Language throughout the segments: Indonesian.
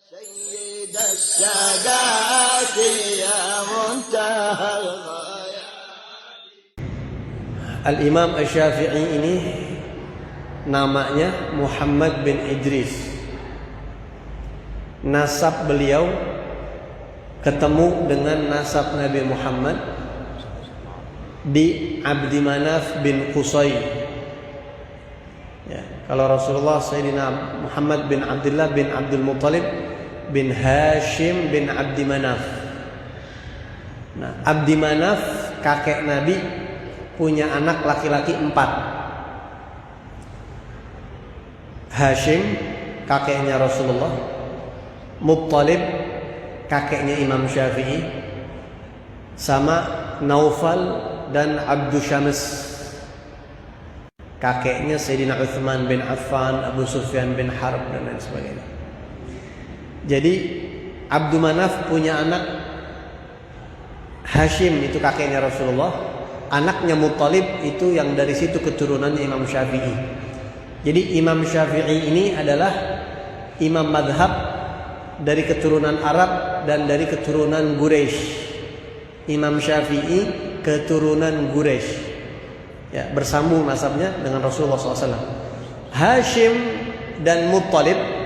سيد السادات يا منتهى الغايات. Al-Imam Asy-Syafi'i ini namanya Muhammad bin Idris. Nasab beliau ketemu dengan nasab Nabi Muhammad di Abdi Manaf bin Qusay. Ya, kalau Rasulullah Sayyidina Muhammad bin Abdullah bin Abdul Muttalib bin Hashim bin Abdi Manaf. Nah, Abdi Manaf kakek Nabi punya anak laki-laki 4. Hashim kakeknya Rasulullah, Muttalib kakeknya Imam Syafi'i, sama Naufal dan Abdus Syams kakeknya Sayyidina Uthman bin Affan, Abu Sufyan bin Harb dan lain sebagainya. Jadi Abdu Manaf punya anak Hashim, itu kakeknya Rasulullah. Anaknya Muttalib itu yang dari situ keturunannya Imam Syafi'i. Jadi Imam Syafi'i ini adalah imam madhab dari keturunan Arab dan dari keturunan Quraisy. Imam Syafi'i keturunan Quraisy, ya, bersambung nasabnya dengan Rasulullah SAW. Hashim dan Muttalib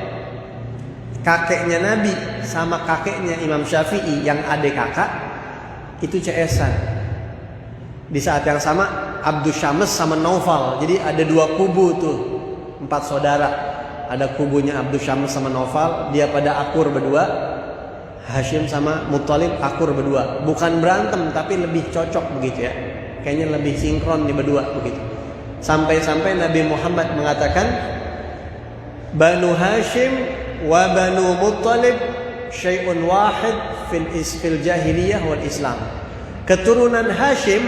kakeknya Nabi sama kakeknya Imam Syafi'i yang adik kakak itu CS-an. Di saat yang sama Abdus Syams sama Naufal. Jadi ada 2 kubu tuh, 4 saudara. Ada kubunya Abdus Syams sama Naufal, dia pada akur berdua. Hashim sama Muttalib akur berdua. Bukan berantem tapi lebih cocok begitu ya. Kayaknya lebih sinkron di berdua begitu. Sampai-sampai Nabi Muhammad mengatakan Banu Hashim wa Banu Muttalib syai'un wahid fil jahiliyah wal Islam. Keturunan Hashim,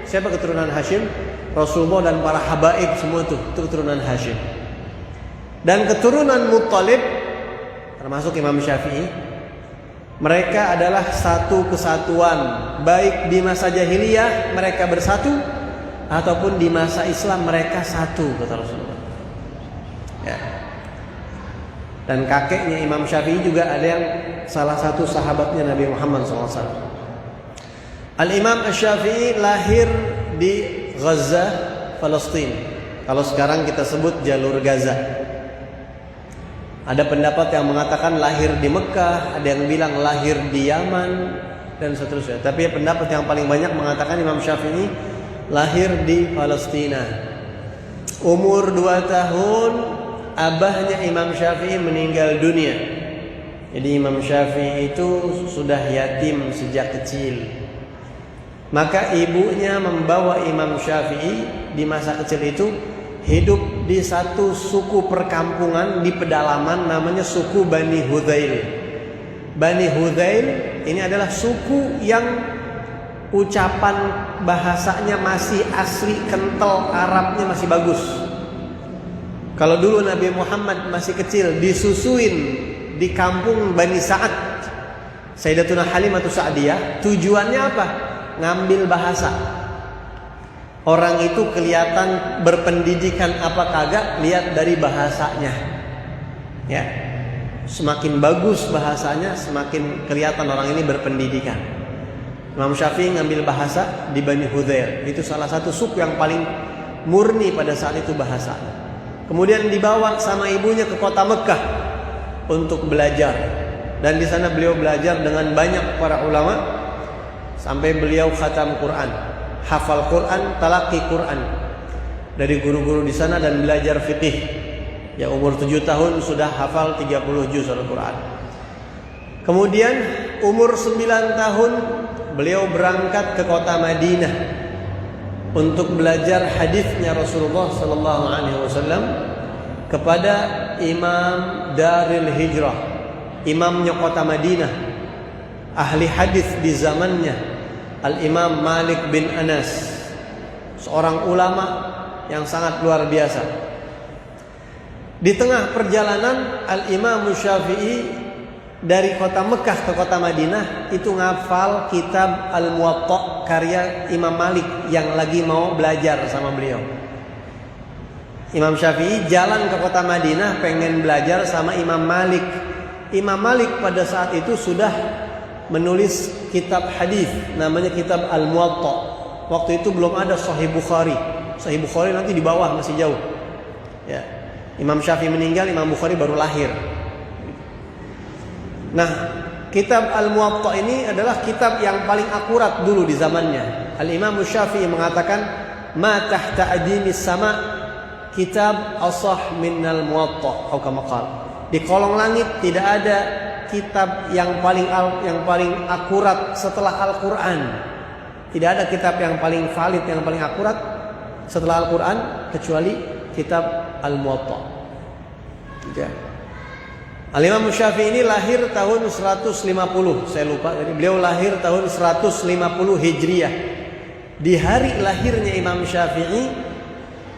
siapa keturunan Hashim? Rasulullah dan para habaib semua itu keturunan Hashim. Dan keturunan Muttalib termasuk Imam Syafi'i, mereka adalah satu kesatuan, baik di masa jahiliyah mereka bersatu ataupun di masa Islam mereka satu, kata Rasulullah. Ya. Dan kakeknya Imam Syafi'i juga ada yang salah satu sahabatnya Nabi Muhammad SAW. Al-Imam Asy-Syafi'i lahir di Gaza, Palestina. Kalau sekarang kita sebut jalur Gaza. Ada pendapat yang mengatakan lahir di Mekah, ada yang bilang lahir di Yaman, dan seterusnya. Tapi pendapat yang paling banyak mengatakan Imam Syafi'i lahir di Palestina. Umur 2 tahun abahnya Imam Syafi'i meninggal dunia. Jadi Imam Syafi'i itu sudah yatim sejak kecil. Maka ibunya membawa Imam Syafi'i di masa kecil itu hidup di satu suku perkampungan di pedalaman namanya suku Bani Hudzail. Bani Hudzail ini adalah suku yang ucapan bahasanya masih asli, kental, Arabnya masih bagus. Kalau dulu Nabi Muhammad masih kecil disusuin di kampung Bani Sa'ad, Sayyidatuna Halimah Sa'diyah, tujuannya apa? Ngambil bahasa. Orang itu kelihatan berpendidikan apa kagak, lihat dari bahasanya. Ya. Semakin bagus bahasanya, semakin kelihatan orang ini berpendidikan. Imam Syafi'i ngambil bahasa di Bani Hudzail. Itu salah satu suku yang paling murni pada saat itu bahasanya. Kemudian dibawa sama ibunya ke kota Mekah untuk belajar. Dan di sana beliau belajar dengan banyak para ulama sampai beliau khatam Quran. Hafal Quran, talaqi Quran dari guru-guru di sana dan belajar fikih. Ya, umur 7 tahun sudah hafal 30 juz Al-Quran. Kemudian umur 9 tahun beliau berangkat ke kota Madinah untuk belajar hadisnya Rasulullah sallallahu alaihi wasallam kepada Imam Daril Hijrah, imamnya kota Madinah, ahli hadis di zamannya, Al-Imam Malik bin Anas, seorang ulama yang sangat luar biasa. Di tengah perjalanan Al-Imam Syafi'i dari kota Mekah ke kota Madinah itu ngafal kitab Al-Muwatta karya Imam Malik yang lagi mau belajar sama beliau. Imam Syafi'i jalan ke kota Madinah pengen belajar sama Imam Malik Imam Malik pada saat itu sudah menulis kitab hadis namanya kitab Al-Muwatta. Waktu itu belum ada Sahih Bukhari. Sahih Bukhari nanti di bawah, masih jauh. Ya. Imam Syafi'i meninggal, Imam Bukhari baru lahir. Nah, kitab Al-Muwatta ini adalah kitab yang paling akurat dulu di zamannya. Al-Imam Syafi'i mengatakan, "Ma tahta adimis sama kitab asah minnal Muwatta," atau kama qala. Di kolong langit tidak ada kitab yang paling akurat setelah Al-Qur'an. Tidak ada kitab yang paling valid, yang paling akurat setelah Al-Qur'an kecuali kitab Al-Muwatta. Ya. Al-Imam Syafi'i ini lahir tahun 150, saya lupa. Jadi beliau lahir tahun 150 Hijriah. Di hari lahirnya Imam Syafi'i,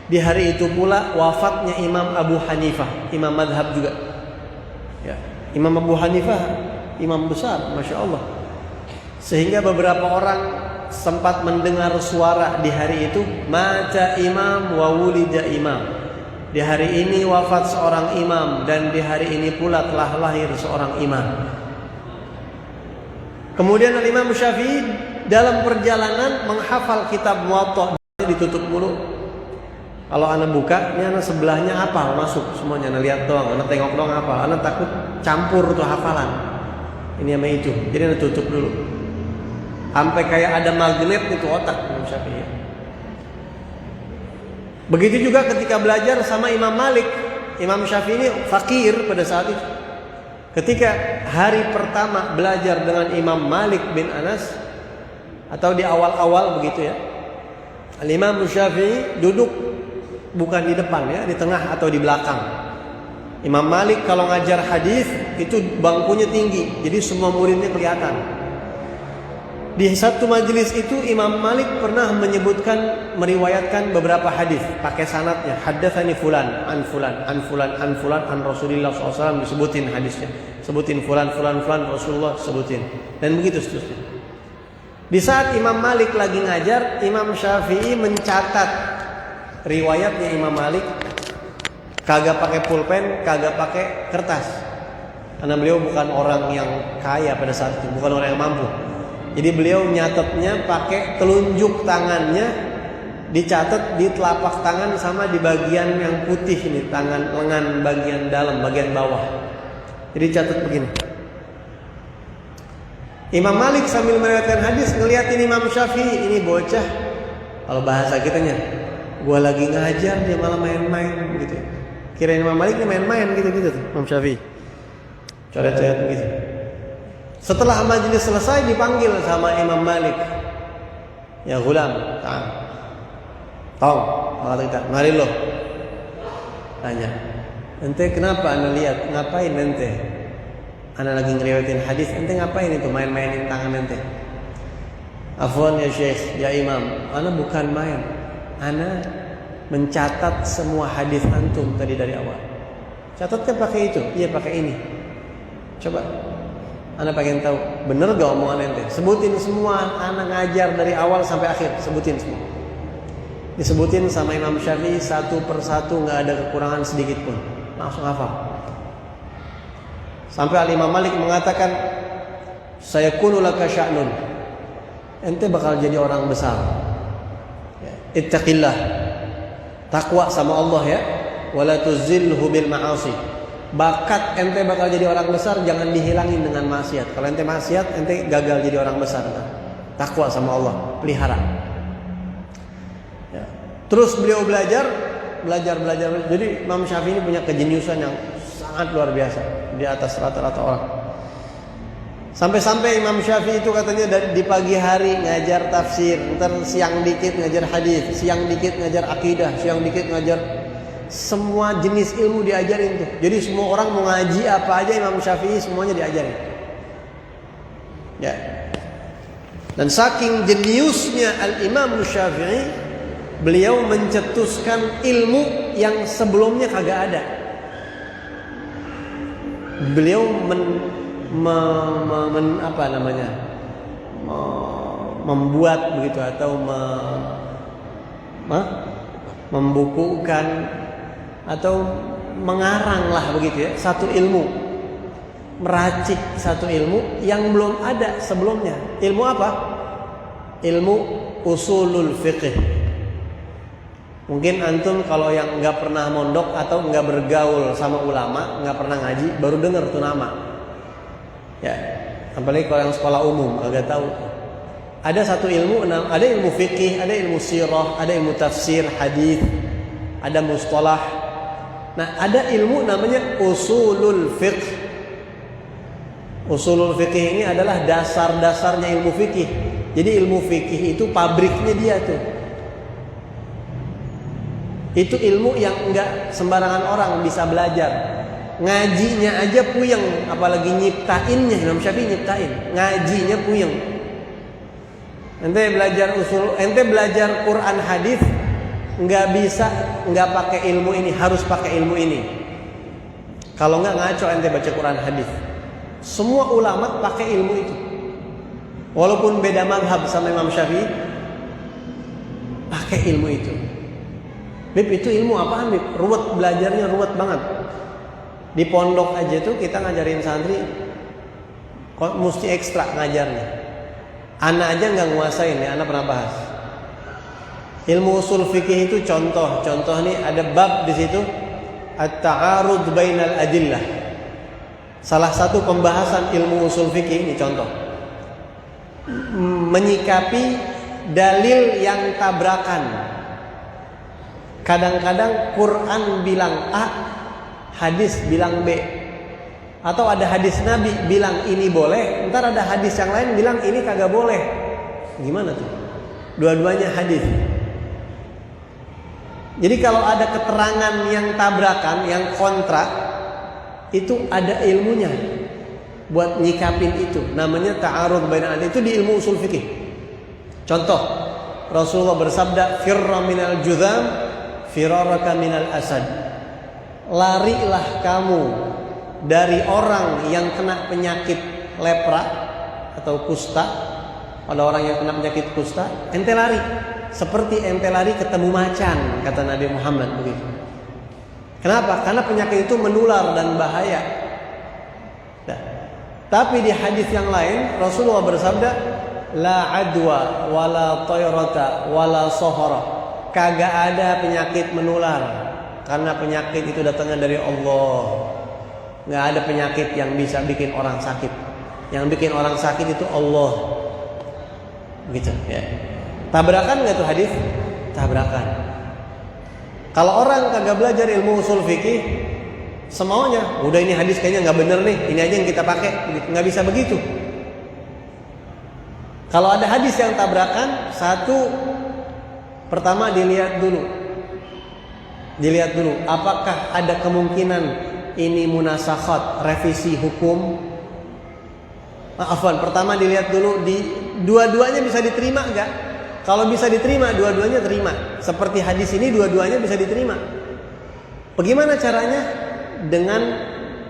di hari itu pula wafatnya Imam Abu Hanifah, imam madhab juga. Ya. Imam Abu Hanifah, imam besar, Masya Allah. Sehingga beberapa orang sempat mendengar suara di hari itu, "Mata imam wa wulida imam." Di hari ini wafat seorang imam dan di hari ini pula telah lahir seorang imam. Kemudian Imam Syafi'i dalam perjalanan menghafal kitab Muwatta, ditutup mulu. Kalau anak buka, ini anak sebelahnya hafal masuk semuanya, anak lihat doang, anak tengok doang hafal. Anak takut campur tuh hafalan. Ini sama itu. Jadi anak tutup dulu. Sampai kayak ada magnet itu otak Imam Syafi'i. Begitu juga ketika belajar sama Imam Malik. Imam Syafi'i ini fakir pada saat itu. Ketika hari pertama belajar dengan Imam Malik bin Anas, atau di awal-awal begitu ya, Imam Syafi'i duduk bukan di depan ya, di tengah atau di belakang. Imam Malik kalau ngajar hadis itu bangkunya tinggi, jadi semua muridnya kelihatan. Di satu majelis itu Imam Malik pernah meriwayatkan beberapa hadis pakai sanadnya. Haddatsani fulan an fulan an fulan an fulan an Rasulullah SAW, disebutin hadisnya. Sebutin fulan Rasulullah sebutin. Dan begitu seterusnya. Di saat Imam Malik lagi ngajar, Imam Syafi'i mencatat riwayatnya Imam Malik, kagak pakai pulpen, kagak pakai kertas. Karena beliau bukan orang yang kaya pada saat itu, bukan orang yang mampu. Jadi beliau nyatetnya pakai telunjuk tangannya, dicatat di telapak tangan sama di bagian yang putih ini, tangan lengan bagian dalam, bagian bawah. Jadi catat begini. Imam Malik sambil meriwayatkan hadis ngeliatin Imam Syafi'i, ini bocah, kalau bahasa kitanya, gua lagi ngajar dia malah main-main gitu. Kirain Imam Malik dia main-main gitu-gitu tuh, Imam Syafi'i. Coret-coret begitu. Setelah majelis selesai dipanggil sama Imam Malik. "Ya gulam, ta'al. Tong, kata kita, mari lo." Tanya, "Ente kenapa ana lihat? Ngapain ente? Ana lagi ngeriwayatin hadis, ente ngapain itu main-mainin tangan ente?" "Afwan ya Syekh, ya Imam, ana bukan main. Ana mencatat semua hadis antum tadi dari awal." "Catatnya pakai itu?" "Iya, pakai ini." "Coba Ana pengen tahu, bener gak omongan ente? Sebutin semua, ana ngajar dari awal sampai akhir, sebutin semua." Disebutin sama Imam Syafi'i satu persatu, gak ada kekurangan sedikit pun. Langsung hafal. Sampai Imam Malik mengatakan, "Sayakunu laka sya'nun." Ente bakal jadi orang besar. Ittaqillah. Takwa sama Allah ya. Wala tuzilhu bil ma'asi. Bakat ente bakal jadi orang besar, jangan dihilangin dengan maksiat. Kalau ente maksiat, ente gagal jadi orang besar. Takwa sama Allah, pelihara. Ya. Terus beliau belajar. Jadi Imam Syafi'i ini punya kejeniusan yang sangat luar biasa, di atas rata-rata orang. Sampai-sampai Imam Syafi'i itu katanya di pagi hari ngajar tafsir, ntar siang dikit ngajar hadis, siang dikit ngajar akidah, siang dikit ngajar, semua jenis ilmu diajarin tuh. Jadi semua orang mau ngaji apa aja Imam Syafi'i semuanya diajarin. Ya. Dan saking jeniusnya Al-Imam Syafi'i, beliau mencetuskan ilmu yang sebelumnya kagak ada. Beliau membuat begitu atau membukukan atau mengarang lah begitu ya, satu ilmu meracik satu ilmu yang belum ada sebelumnya. Ilmu apa? Ilmu usulul fiqh. Mungkin antum kalau yang nggak pernah mondok atau nggak bergaul sama ulama, nggak pernah ngaji, baru dengar tuh nama. Ya, apalagi kalau yang sekolah umum agak tahu. Ada satu ilmu, ada ilmu fikih, ada ilmu sirah, ada ilmu tafsir, hadis, ada mustalah. Nah, ada ilmu namanya usulul fiqh. Usulul fiqh ini adalah dasar-dasarnya ilmu fikih. Jadi ilmu fikih itu pabriknya dia tuh. Itu ilmu yang enggak sembarangan orang bisa belajar. Ngajinya aja puyeng, apalagi nyiptainnya. Imam Syafi'i nyiptain, ngajinya puyeng. Ente belajar Quran hadis nggak bisa nggak pakai ilmu ini, harus pakai ilmu ini. Kalau nggak ngaco ente baca Quran hadis. Semua ulama pakai ilmu itu, walaupun beda mazhab sama Imam Syafi'i, pakai ilmu itu. Bib, itu ilmu apaan Bib? Ruwet, belajarnya ruwet banget. Di pondok aja tuh kita ngajarin santri kok mesti ekstra ngajarnya. Anak aja nggak nguasain ya, anak pernah bahas. Ilmu usul fikih itu contoh nih ada bab di situ at-ta'arud bainal adillah. Salah satu pembahasan ilmu usul fikih ini contoh. Menyikapi dalil yang tabrakan. Kadang-kadang Quran bilang A, hadis bilang B. Atau ada hadis Nabi bilang ini boleh, ntar ada hadis yang lain bilang ini kagak boleh. Gimana tuh? Dua-duanya hadis. Jadi kalau ada keterangan yang tabrakan, yang kontra, itu ada ilmunya buat nyikapin itu. Namanya ta'arud bainal adillah. Itu di ilmu usul fikih. Contoh, Rasulullah bersabda, "Firra minal juzam, firaraka minal asad." Larilah kamu dari orang yang kena penyakit lepra atau kusta. Ada orang yang kena penyakit kusta, ente lari seperti ente lari ketemu macan, kata Nabi Muhammad begitu. Kenapa? Karena penyakit itu menular dan bahaya. Nah, tapi di hadis yang lain Rasulullah bersabda, la adwa wala tayrata wala sohara. Kagak ada penyakit menular, karena penyakit itu datangnya dari Allah. Nggak ada penyakit yang bisa bikin orang sakit. Yang bikin orang sakit itu Allah. Gitu ya. Tabrakan nggak tuh hadis? Tabrakan. Kalau orang kagak belajar ilmu usul fikih, semaunya, udah ini hadis kayaknya nggak bener nih, ini aja yang kita pakai. Nggak bisa begitu. Kalau ada hadis yang tabrakan, satu, pertama dilihat dulu, apakah ada kemungkinan ini munasakhat, revisi hukum. Pertama dilihat dulu dua-duanya bisa diterima enggak? Kalau bisa diterima, dua-duanya terima. Seperti hadis ini dua-duanya bisa diterima. Bagaimana caranya? Dengan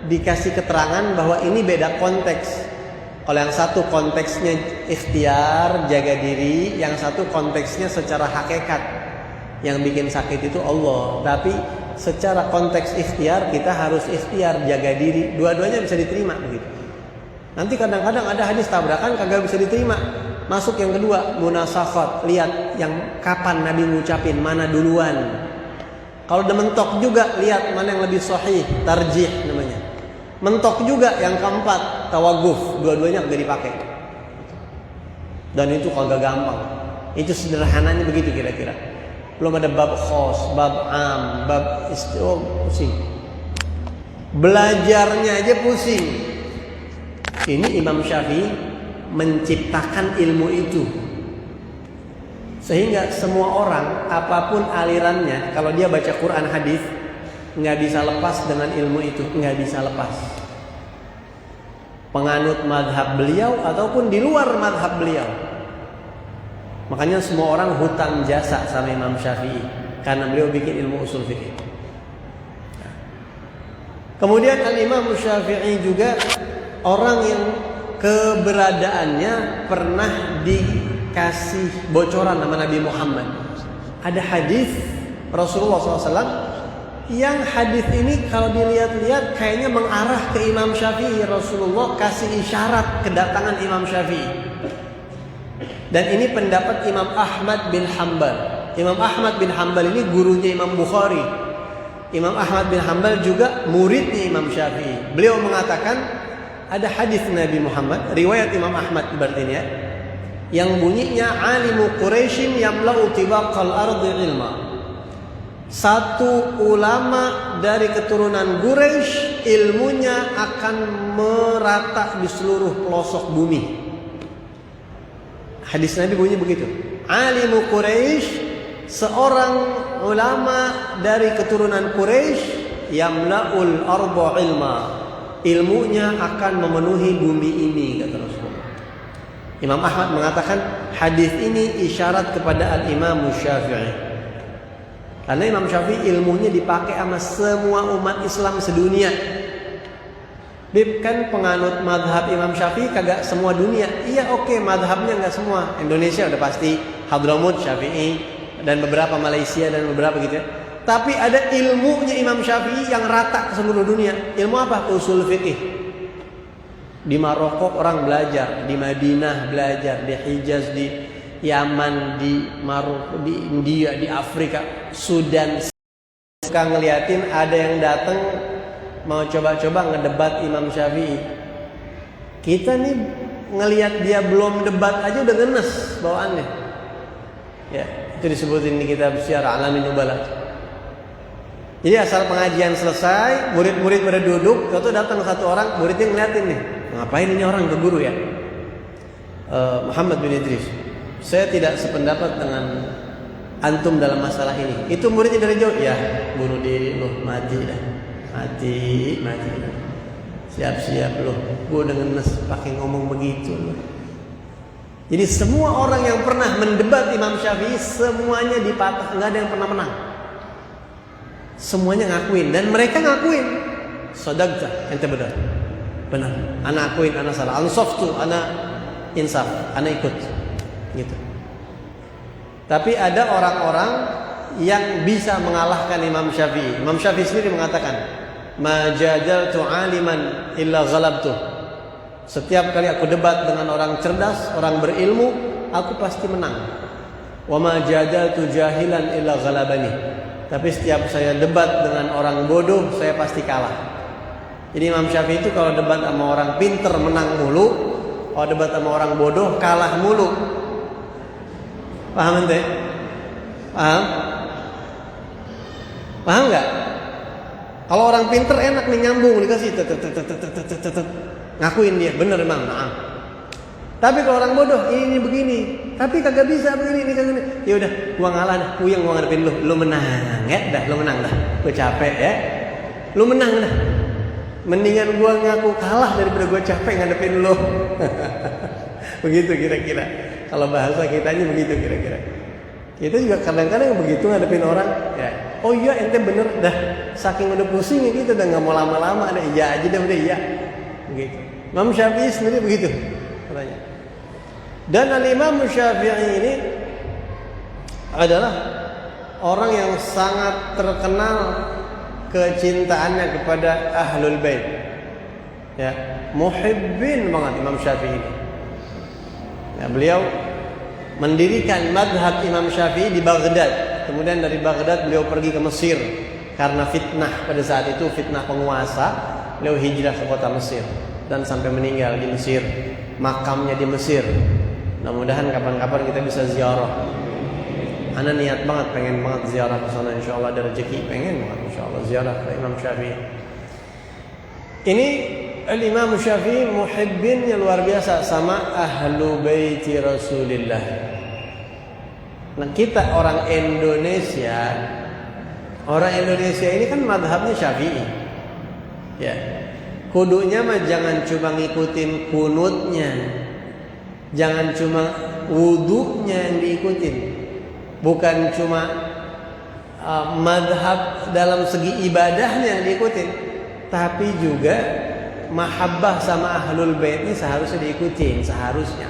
dikasih keterangan bahwa ini beda konteks. Kalau yang satu konteksnya ikhtiar, jaga diri, yang satu konteksnya secara hakikat. Yang bikin sakit itu Allah, tapi secara konteks ikhtiar kita harus ikhtiar jaga diri, dua-duanya bisa diterima begitu. Nanti kadang-kadang ada hadis tabrakan kagak bisa diterima. Masuk yang kedua, munasakhat, lihat yang kapan Nabi ngucapin, mana duluan. Kalau udah mentok juga, lihat mana yang lebih sahih, tarjih namanya. Mentok juga yang keempat, tawaguf, dua-duanya kagak dipakai. Dan itu kagak gampang. Itu sederhananya begitu kira-kira. Belum ada bab khos, bab am, bab pusing. Belajarnya aja pusing. Ini Imam Syafi'i menciptakan ilmu itu. Sehingga semua orang, apapun alirannya, kalau dia baca Quran hadis, nggak bisa lepas dengan ilmu itu, nggak bisa lepas. Penganut madhab beliau ataupun di luar madhab beliau. Makanya semua orang hutang jasa sama Imam Syafi'i karena beliau bikin ilmu usul fikih. Kemudian Al-Imam Syafi'i juga orang yang keberadaannya pernah dikasih bocoran sama Nabi Muhammad. Ada hadis Rasulullah SAW yang hadis ini kalau dilihat-lihat kayaknya mengarah ke Imam Syafi'i. Rasulullah kasih isyarat kedatangan Imam Syafi'i. Dan ini pendapat Imam Ahmad bin Hanbal. Imam Ahmad bin Hanbal ini gurunya Imam Bukhari. Imam Ahmad bin Hanbal juga muridnya Imam Syafi'i. Beliau mengatakan ada hadis Nabi Muhammad, riwayat Imam Ahmad berarti ini ya, yang bunyinya alimu Quraisyin yamla'u tibaqal ardi ilma. Satu ulama dari keturunan Quraisy ilmunya akan merata di seluruh pelosok bumi. Hadis Nabi bunyi begitu. Alimu Quraisy, seorang ulama dari keturunan Quraisy, yamla'ul arda ilma. Ilmunya akan memenuhi bumi ini, kata Rasulullah. Imam Ahmad mengatakan hadis ini isyarat kepada Al-Imam Syafi'i. Karena Imam Syafi'i ilmunya dipakai sama semua umat Islam sedunia. Bib, kan penganut madhab Imam Syafi'i kagak semua dunia. Iya oke, madhabnya nggak semua. Indonesia udah pasti Hadramut Syafi'i, dan beberapa Malaysia dan beberapa gitu ya. Tapi ada ilmunya Imam Syafi'i yang rata ke seluruh dunia. Ilmu apa? Usul fikih. Di Maroko orang belajar, di Madinah belajar, di Hijaz, di Yaman, di Maroko, di India, di Afrika, Sudan. Suka ngeliatin ada yang datang mau coba-coba ngedebat Imam Syafi'i. Kita nih ngelihat dia belum debat aja udah ngenes bawaannya. Ya, itu disebutin di kitab Syiar Alamin Nubala. Jadi asal pengajian selesai, murid-murid pada duduk, lalu datang satu orang, muridnya ngeliatin nih, ngapain ini orang ke guru ya? Muhammad bin Idris, saya tidak sependapat dengan antum dalam masalah ini. Itu muridnya dari jauh, ya bunuh diri loh, mati dah, mati. Siap-siap loh, gue udah ngenes pakai ngomong begitu loh. Jadi semua orang yang pernah mendebat Imam Syafi'i semuanya dipatah, nggak ada yang pernah menang. Semuanya ngakuin, dan mereka ngakuin sadaqta, ente benar, ana akuin, ana salah, ansaftu, ana insaf, ana ikut gitu. Tapi ada orang-orang yang bisa mengalahkan Imam Syafi'i. Imam Syafi'i sendiri mengatakan, ma jadaltu aliman illa ghalabtu. Setiap kali aku debat dengan orang cerdas, orang berilmu, aku pasti menang. Wa ma jadaltu jahilan illa ghalabani. Tapi setiap saya debat dengan orang bodoh, saya pasti kalah. Jadi Imam Syafi'i itu kalau debat sama orang pinter menang mulu, kalau debat sama orang bodoh kalah mulu. Paham ente? Paham? Paham nggak? Kalau orang pinter enak nih, nyambung, dikasih ngakuin dia bener emang. Nah. Tapi kalau orang bodoh ini begini, tapi kagak bisa begini, ini kagak. Ya udah, gua ngalah dah, puyeng gua ngadepin lu menang ya, dah lu menang dah. Gua capek ya. Lu menang dah. Mendingan gua ngaku kalah daripada gua capek ngadepin lu. Begitu kira-kira. Kalau bahasa kitanya begitu kira-kira. Kita juga kadang-kadang begitu ngadepin orang, ya. Oh iya ente bener dah. Saking udah pusing gitu, udah enggak mau lama-lama, ada iya aja dah, udah iya. Begitu. Imam Syafi'i sendiri begitu katanya. Dan Al-Imam Syafi'i ini adalah orang yang sangat terkenal kecintaannya kepada Ahlul Bait. Ya, muhibbin banget Imam Syafi'i ini. Ya, beliau mendirikan madhab Imam Syafi'i di Baghdad. Kemudian dari Baghdad beliau pergi ke Mesir karena fitnah pada saat itu, fitnah penguasa. Beliau hijrah ke kota Mesir dan sampai meninggal di Mesir. Makamnya di Mesir. Mudah-mudahan kapan-kapan kita bisa ziarah. Ana niat banget, pengen banget ziarah ke sana, insyaallah ada rezeki, pengen banget insyaallah ziarah ke Imam Syafi'i. Ini Al-Imam Syafi'i muhibbinnya luar biasa sama ahlu baiti Rasulillah. Nah, kita orang Indonesia ini kan madhabnya Syafi'i. Ya. Kudunya mah jangan cuma ngikutin kunutnya. Jangan cuma wudunya yang diikutin. Bukan cuma madhab dalam segi ibadahnya yang diikutin, tapi juga mahabbah sama ahlul bait ini seharusnya diikutin, seharusnya.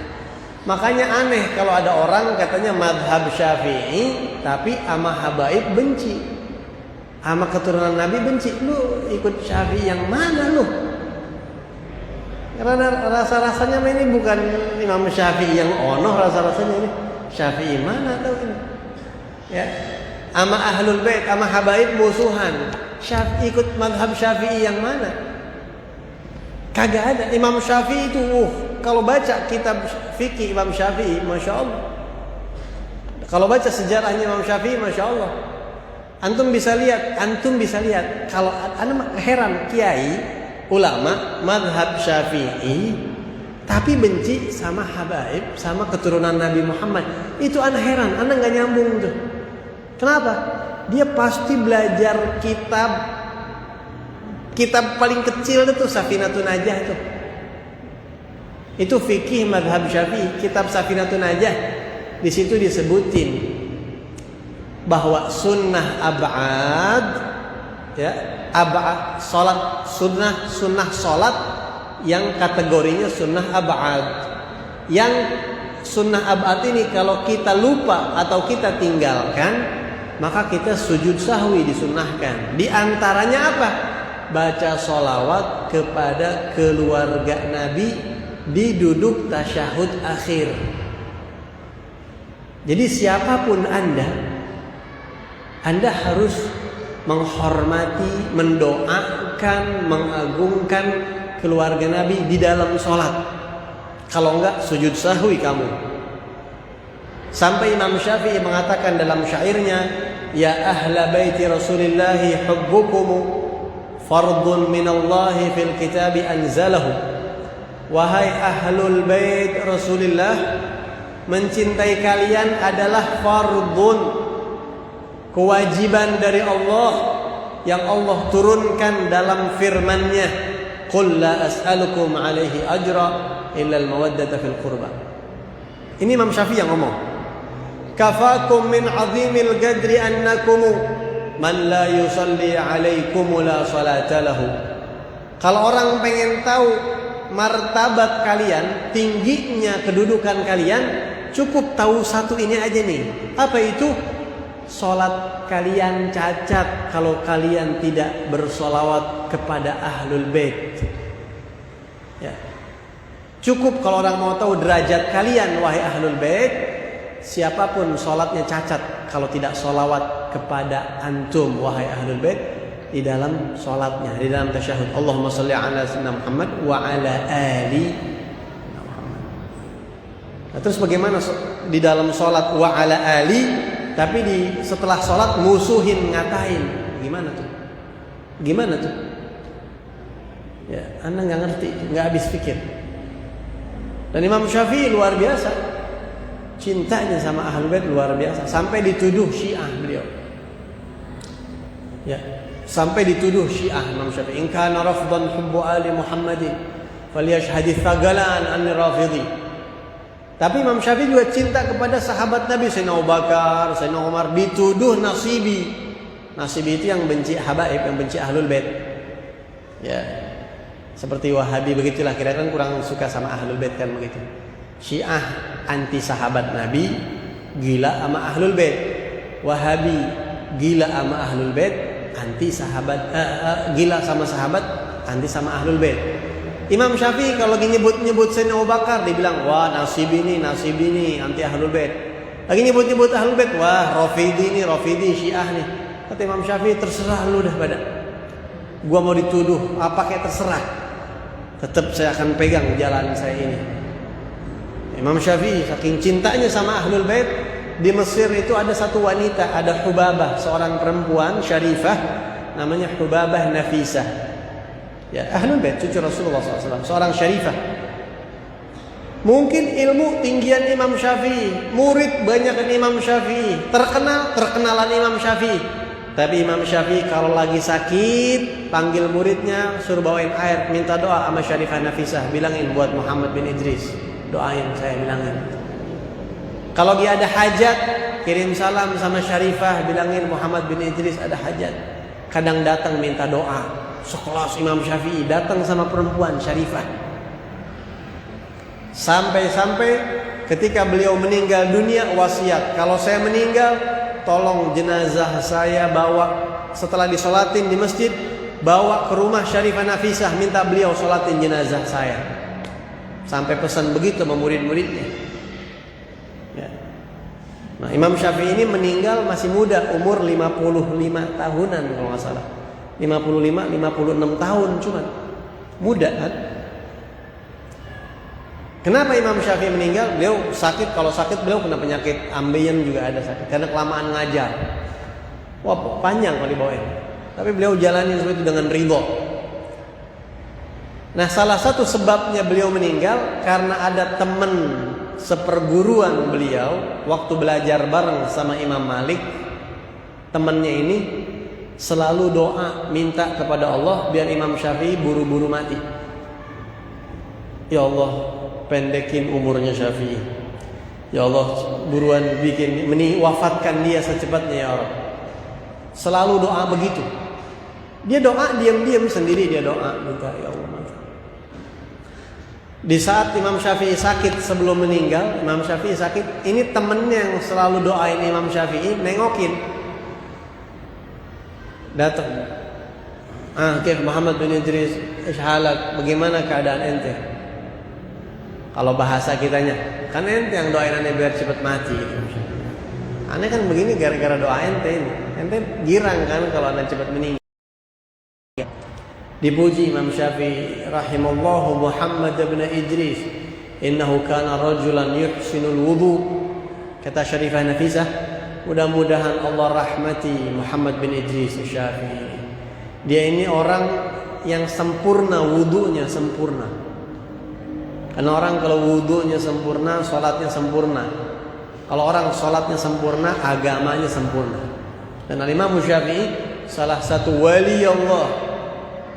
Makanya aneh kalau ada orang katanya madhab Syafi'i tapi sama habaib benci. sama keturunan Nabi benci. Lu ikut Syafi'i yang mana lu? Karena rasa-rasanya ini bukan Imam Syafi'i yang ono, rasa-rasanya ini Syafi'i mana tahu ini. Ya. Sama Ahlul Bait, sama habaib musuhan. Ikut mazhab Syafi'i yang mana? Kagak ada. Imam Syafi'i itu kalau baca kitab fikih Imam Syafi'i, Masya Allah. Kalau baca sejarahnya Imam Syafi'i, Masya Allah. Antum bisa lihat. Kalau anda heran kiai, ulama, madhab Syafi'i, tapi benci sama habaib, sama keturunan Nabi Muhammad. Itu anda heran, anda nggak nyambung tuh. Kenapa? Dia pasti belajar kitab paling kecil itu Safinatun Najah itu. Itu fikih madhab Syafi'i, kitab Safinatun Najah. Di situ disebutin bahwa sunnah ab'ad, ya, sunnah salat yang kategorinya sunnah ab'ad. Yang sunnah ab'ad ini kalau kita lupa atau kita tinggalkan, maka kita sujud sahwi disunnahkan. Di antaranya apa? Baca sholawat kepada keluarga Nabi di duduk tasyahud akhir. Jadi siapapun Anda harus menghormati, mendoakan, mengagungkan keluarga Nabi di dalam sholat. Kalau enggak, sujud sahwi kamu. Sampai Imam Syafi'i mengatakan dalam syairnya, ya ahla baiti Rasulillahi hubbukum fardun minallahi fil kitabi anzalahu. Wahai ahlul bait Rasulullah, mencintai kalian adalah fardun, kewajiban dari Allah yang Allah turunkan dalam firman-Nya, qul la as'alukum alaihi ajra illa al-mawaddata fil qurba. Ini Imam Syafi'i yang ngomong. Kafakum min azimil gadri annakum man la yusalli alaikum la salata lahu. Kalau orang pengen tahu martabat kalian, tingginya kedudukan kalian, cukup tahu satu ini aja nih. Apa itu? Salat kalian cacat kalau kalian tidak bersolawat kepada ahlul bait. Ya. Cukup kalau orang mau tahu derajat kalian wahai ahlul bait, siapapun salatnya cacat kalau tidak solawat kepada antum wahai ahlul bait di dalam salatnya, di dalam tasyahud. Allahumma shalli ala sayyidina Muhammad wa ala ali Muhammad. Nah, terus bagaimana di dalam salat wa ala ali, tapi setelah sholat musuhin, ngatain, gimana tuh? Ya, anda nggak ngerti, nggak habis pikir. Dan Imam Syafi'i luar biasa, cintanya sama ahlul bait luar biasa, sampai dituduh Syiah beliau. Ya, sampai dituduh Syiah Imam Syafi'i. In kana rafdan hubbu ali Muhammadin falyashhadith thagalan an rafidhi. Tapi Imam Syafi'i juga cinta kepada sahabat Nabi, Sayyidina Abu Bakar, Sayyidina Umar, dituduh nasibi. Nasibi itu yang benci habaib, yang benci ahlul bait. Ya. Seperti Wahabi begitulah, kira-kira kurang suka sama ahlul bait kan begitu. Syiah anti sahabat Nabi, gila sama ahlul bait. Wahabi gila sama ahlul bait, anti sahabat, gila sama sahabat, anti sama ahlul bait. Imam Syafi'i kalau lagi nyebut Sayyidina Abu Bakar, dibilang wah nasibi nih anti ahlul bait. Lagi nyebut ahlul bait, wah Rafidi Syiah nih. Kata Imam Syafi'i, terserah lu dah pada. Gua mau dituduh apa kayak terserah. Tetap saya akan pegang jalan saya ini. Imam Syafi'i saking cintanya sama ahlul bait, di Mesir itu ada satu wanita, ada Hubabah, seorang perempuan syarifah namanya Hubabah Nafisah. Ya, ahlul bait, cucu Rasulullah SAW, seorang syarifah. Mungkin ilmu tinggian Imam Syafi'i, murid banyakan Imam Syafi'i, terkenalan Imam Syafi'i. Tapi Imam Syafi'i kalau lagi sakit, panggil muridnya, suruh bawain air, minta doa sama Syarifah Nafisah, bilangin buat Muhammad bin Idris, doain saya, bilangin. Kalau dia ada hajat, kirim salam sama Syarifah, bilangin Muhammad bin Idris ada hajat. Kadang datang minta doa. Sekelas Imam Syafi'i datang sama perempuan Syarifah. Sampai ketika beliau meninggal dunia, wasiat, kalau saya meninggal tolong jenazah saya bawa setelah disolatin di masjid, bawa ke rumah Syarifah Nafisah, minta beliau solatin jenazah saya. Sampai pesan begitu sama murid-muridnya. Ya. Nah, Imam Syafi'i ini meninggal masih muda, umur 55 tahunan kalau nggak salah. 56 tahun cuman. Muda kan? Kenapa Imam Syafi'i meninggal? Beliau sakit, kalau sakit beliau kena penyakit ambeien juga ada sakit. Karena kelamaan ngajar. Wah, panjang kalau dibawain. Tapi beliau jalani seperti itu dengan ridho. Nah, salah satu sebabnya beliau meninggal karena ada teman seperguruan beliau waktu belajar bareng sama Imam Malik. Temannya ini selalu doa minta kepada Allah biar Imam Syafi'i buru-buru mati. Ya Allah, pendekin umurnya Syafi'i. Ya Allah, buruan bikin wafatkan dia secepatnya ya Allah. Selalu doa begitu. Dia doa diam-diam sendiri, dia doa minta ya Allah. Di saat Imam Syafi'i sakit sebelum meninggal, Imam Syafi'i sakit, ini temennya yang selalu doain Imam Syafi'i nengokin. Datang. Kif Muhammad bin Idris, ishalak, bagaimana keadaan ente? Kalau bahasa kitanya, kan ente yang doain aneh biar cepat mati. Aneh kan begini gara-gara doa ente ini. Ente girang kan kalau aneh cepat meninggal. Dipuji Imam Syafi'i rahimallahu Muhammad bin Idris, innahu kana rajulan yuhsinul wudu. Kata Syarifah Nafisah, mudah-mudahan Allah rahmati Muhammad bin Idris Syafi'i. Dia ini orang yang sempurna, wudunya sempurna. Karena orang kalau wudunya sempurna, salatnya sempurna. Kalau orang salatnya sempurna, agamanya sempurna. Dan Imam Syafi'i salah satu wali Allah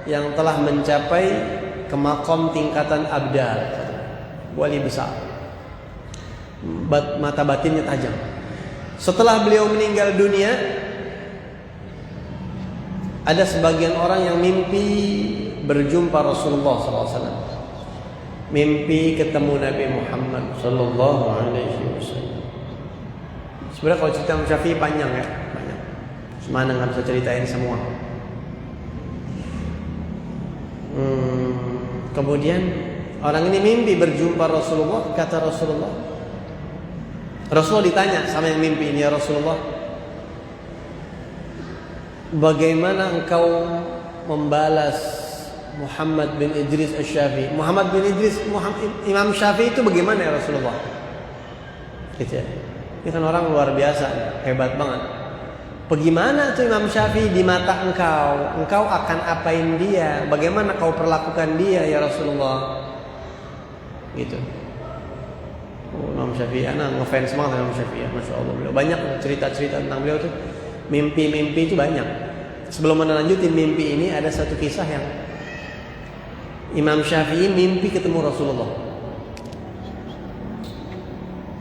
yang telah mencapai ke maqam tingkatan abdal, wali besar, mata batinnya tajam. Setelah beliau meninggal dunia, ada sebagian orang yang mimpi berjumpa Rasulullah SAW, mimpi ketemu Nabi Muhammad SAW. Sebenarnya kalau cerita Syafi'i panjang ya, banyak. Semana nggak bisa ceritain semua. Kemudian orang ini mimpi berjumpa Rasulullah. Kata Rasulullah ditanya sama yang mimpi ini, ya Rasulullah, bagaimana engkau membalas Muhammad bin Idris Asy-Syafi'i? Muhammad bin Idris, Imam Syafi'i itu bagaimana ya Rasulullah? Gitu ya. Ini kan orang luar biasa, hebat banget. Bagaimana tuh Imam Syafi'i di mata engkau? Engkau akan apain dia? Bagaimana kau perlakukan dia ya Rasulullah? Gitu. Imam Syafi'i, anak ngefans banget Imam Syafi'i, Masya Allah. Beliau banyak cerita-cerita tentang beliau tuh. Mimpi-mimpi itu banyak. Sebelum melanjutin mimpi ini, ada satu kisah yang Imam Syafi'i mimpi ketemu Rasulullah.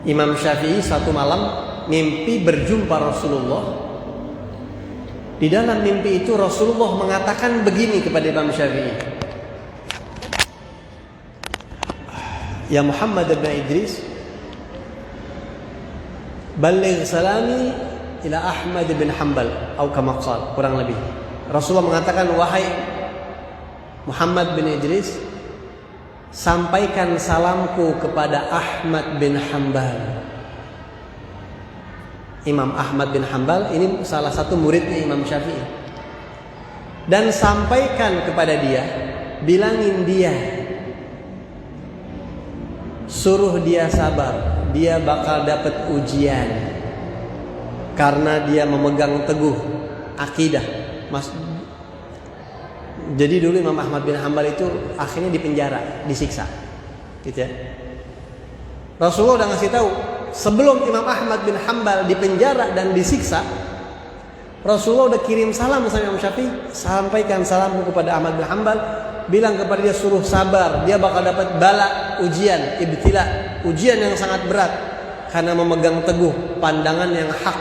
Imam Syafi'i satu malam mimpi berjumpa Rasulullah. Di dalam mimpi itu Rasulullah mengatakan begini kepada Imam Syafi'i, ya Muhammad bin Idris, baligh salami ila Ahmad bin Hanbal atau kama qala, kurang lebih. Rasulullah mengatakan, wahai Muhammad bin Idris, sampaikan salamku kepada Ahmad bin Hanbal. Imam Ahmad bin Hanbal ini salah satu muridnya Imam Syafi'i. Dan sampaikan kepada dia, bilangin dia, suruh dia sabar, dia bakal dapat ujian karena dia memegang teguh akidah. Jadi dulu Imam Ahmad bin Hanbal itu akhirnya dipenjara, disiksa, gitu ya. Rasulullah udah ngasih tahu, sebelum Imam Ahmad bin Hanbal dipenjara dan disiksa, Rasulullah udah kirim salam sama Imam Syafi'i, sampaikan salamku kepada Ahmad bin Hanbal, bilang kepada dia suruh sabar, dia bakal dapat bala, ujian, ibtila, ujian yang sangat berat karena memegang teguh pandangan yang hak.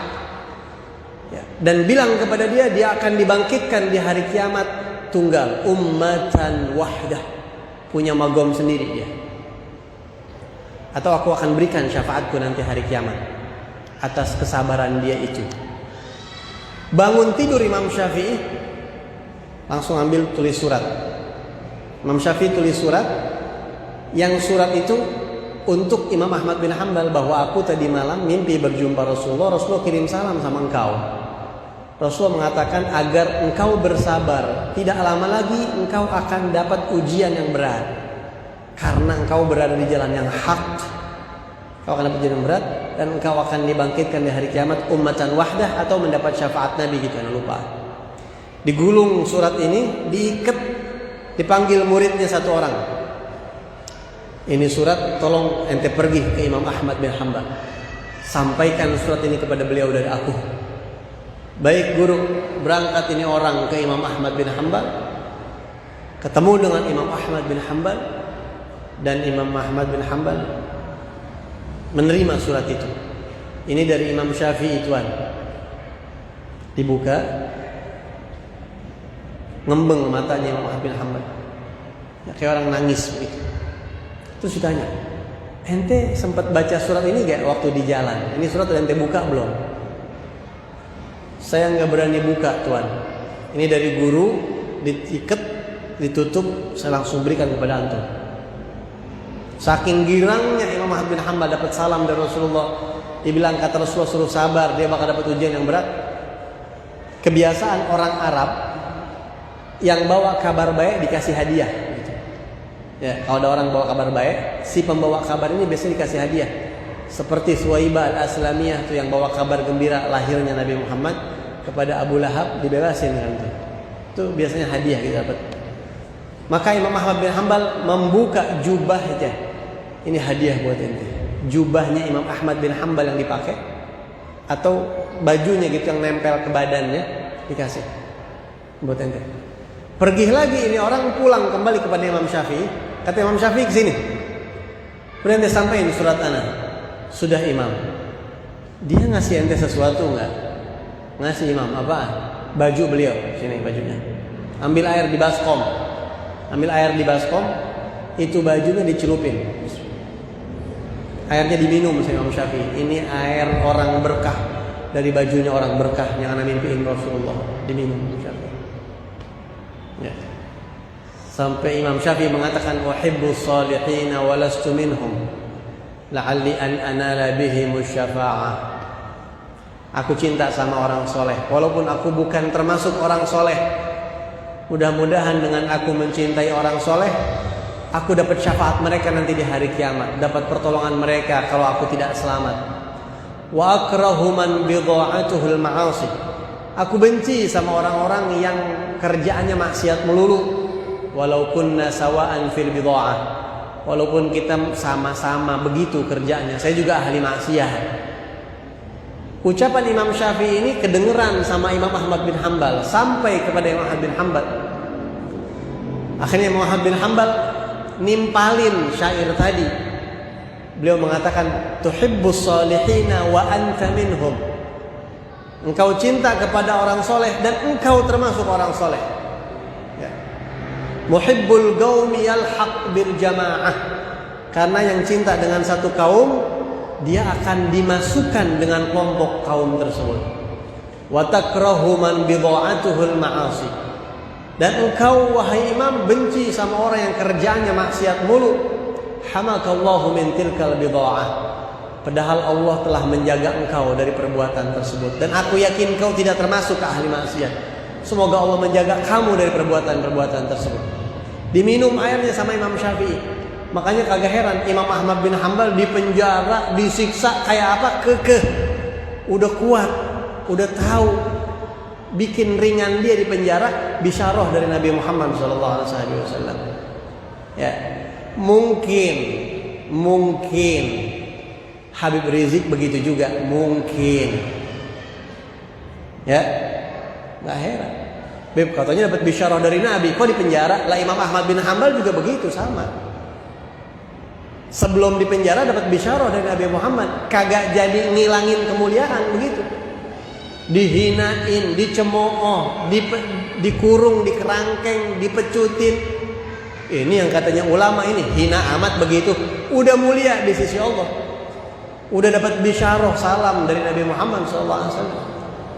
Ya. Dan bilang kepada dia, dia akan dibangkitkan di hari kiamat tunggal, ummatan wahdah, punya magom sendiri dia. Atau aku akan berikan syafaatku nanti hari kiamat atas kesabaran dia itu. Bangun tidur Imam Syafi'i, langsung ambil tulis surat. Imam Syafi'i tulis surat, yang surat itu untuk Imam Ahmad bin Hanbal, bahwa aku tadi malam mimpi berjumpa Rasulullah. Rasulullah kirim salam sama engkau. Rasulullah mengatakan agar engkau bersabar, tidak lama lagi engkau akan dapat ujian yang berat, karena engkau berada di jalan yang hak. Engkau akan dapat ujian yang berat, dan engkau akan dibangkitkan di hari kiamat ummatan wahdah, atau mendapat syafaat Nabi, gitu, jangan lupa. Digulung surat ini, diikat, dipanggil muridnya satu orang. Ini surat, tolong ente pergi ke Imam Ahmad bin Hanbal, sampaikan surat ini kepada beliau dari aku. Baik guru, berangkat ini orang ke Imam Ahmad bin Hanbal, ketemu dengan Imam Ahmad bin Hanbal, dan Imam Ahmad bin Hanbal menerima surat itu. Ini dari Imam Syafi'i, tuan. Dibuka, ngembeng matanya Imam Ahmad bin Hanbal, ya, kayak orang nangis begitu. Terus ditanya, ente sempat baca surat ini gak waktu di jalan? Ini surat udah ente buka belum? Saya nggak berani buka, tuan. Ini dari guru, diikat, ditutup, saya langsung berikan kepada antum. Saking girangnya Imam Ahmad bin Hanbal dapat salam dari Rasulullah, dibilang kata Rasulullah suruh sabar, dia bakal dapat ujian yang berat. Kebiasaan orang Arab yang bawa kabar baik dikasih hadiah. Ya, kalau ada orang bawa kabar baik, si pembawa kabar ini biasanya dikasih hadiah. Seperti Suwaibah al-Aslamiyah tuh yang bawa kabar gembira lahirnya Nabi Muhammad, kepada Abu Lahab dibebasin kan itu. Itu biasanya hadiah kita dapat. Maka Imam Ahmad bin Hanbal membuka jubahnya. Ini hadiah buat ente. Jubahnya Imam Ahmad bin Hanbal yang dipakai, atau bajunya gitu yang nempel ke badannya, dikasih buat ente. Pergi lagi ini orang, pulang kembali kepada Imam Syafi'i. Kata Imam Syafi'i, kesini, udah ente sampaikan surat ana. Sudah Imam. Dia ngasih ente sesuatu enggak? Ngasih Imam apa? Baju beliau, sini bajunya. Ambil air di baskom. Ambil air di baskom, itu bajunya dicelupin. Airnya diminum sama Imam Syafi'i. Ini air orang berkah, dari bajunya orang berkah yang ana mimpiin Rasulullah, diminum Syafi'i. Ya. Sampai Imam Syafi'i mengatakan, "Uhibbus salihina wa lastu minhum, la'alli an anala bihimus syafa'ah." Aku cinta sama orang soleh, walaupun aku bukan termasuk orang soleh. Mudah-mudahan dengan aku mencintai orang soleh, aku dapat syafaat mereka nanti di hari kiamat, dapat pertolongan mereka kalau aku tidak selamat. Wa akrahu man bidha'atuhul ma'asi. Aku benci sama orang-orang yang kerjaannya maksiat melulu. Walau kunna sawa'an fil bidha'ah. Walaupun kita sama-sama begitu kerjanya, saya juga ahli maksiat. Ucapan Imam Syafi'i ini kedengeran sama Imam Ahmad bin Hanbal, sampai kepada Imam Ahmad bin Hanbal. Akhirnya Imam Ahmad bin Hanbal nimpalin syair tadi. Beliau mengatakan, "Tuhibbus salihina wa anta minhum." Engkau cinta kepada orang soleh dan engkau termasuk orang soleh. Ya. Muhibbul qaumi yalhaq bil jamaah. Karena yang cinta dengan satu kaum, dia akan dimasukkan dengan kelompok kaum tersebut. Wa takrahu man bidha'atuhul ma'asi. Dan engkau wahai imam benci sama orang yang kerjaannya maksiat mulu. Hamakallahu min tilkal bidha'ah. Padahal Allah telah menjaga engkau dari perbuatan tersebut, dan aku yakin engkau tidak termasuk ke ahli maksiat. Semoga Allah menjaga kamu dari perbuatan-perbuatan tersebut. Diminum airnya sama Imam Syafi'i. Makanya kagak heran Imam Ahmad bin Hanbal dipenjara, disiksa kayak apa, kekeh. Udah kuat, udah tahu bikin ringan dia di penjara, bisyarah dari Nabi Muhammad SAW. Ya, mungkin Habib Rizik begitu juga, mungkin. Ya, nggak heran. Beb katanya dapat bisyarah dari Nabi, kok di penjara? Lah Imam Ahmad bin Hanbal juga begitu, sama. Sebelum di penjara dapat bisyarah dari Nabi Muhammad, kagak jadi ngilangin kemuliaan begitu. Dihinain, dicemooh, dikurung, dikerangkeng, dipecutin. Ini yang katanya ulama ini hina amat begitu, udah mulia di sisi Allah. Udah dapat bisyarah salam dari Nabi Muhammad SAW.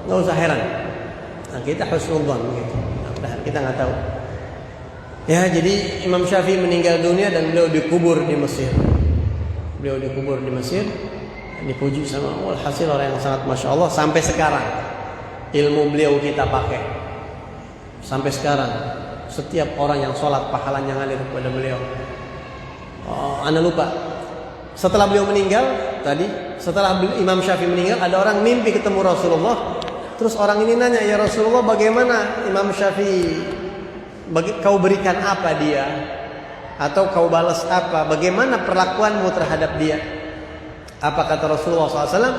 Nggak usah heran. Nah, kita husnudzon gitu. Nah, kita nggak tahu. Ya, jadi Imam Syafi'i meninggal dunia dan beliau dikubur di Mesir. Beliau dikubur di Mesir, dipuji sama Allah. Hasil orang yang sangat masya Allah sampai sekarang. Ilmu beliau kita pakai sampai sekarang. Setiap orang yang sholat pahalanya ngalir kepada beliau. Anda lupa. Setelah beliau meninggal tadi, setelah Imam Syafi'i meninggal, ada orang mimpi ketemu Rasulullah. Terus orang ini nanya, ya Rasulullah, bagaimana Imam Syafi'i? Kau berikan apa dia? Atau kau balas apa? Bagaimana perlakuanmu terhadap dia? Apa kata Rasulullah SAW?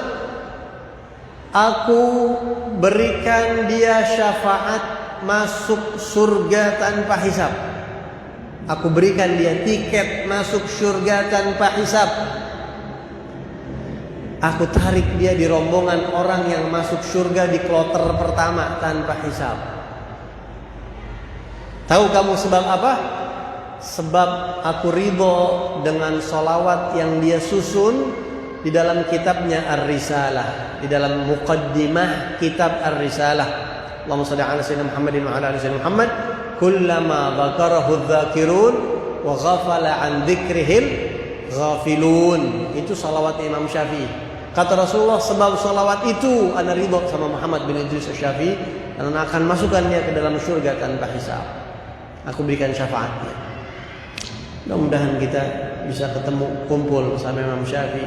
Aku berikan dia syafaat masuk surga tanpa hisab. Aku berikan dia tiket masuk surga tanpa hisab. Aku tarik dia di rombongan orang yang masuk surga di kloter pertama tanpa hisab. Tahu kamu sebab apa? Sebab aku ridho dengan solawat yang dia susun di dalam kitabnya Ar-Risalah, di dalam muqaddimah kitab Ar-Risalah. Allahumma shalli ala sayyidina Muhammadin wa ala ali sayyidina Muhammad. Kullama dzakarahu dzakirun wa ghafala an dzikrihil ghafilun. Itu salawat Imam Syafi'i. Kata Rasulullah, sebab salawat itu ana ridho sama Muhammad bin Idris Asy-Syafi'i dan akan masukkan dia ke dalam surga tanpa hisab. Aku berikan syafaatnya. Mudah-mudahan kita bisa ketemu kumpul sama Imam Syafi'i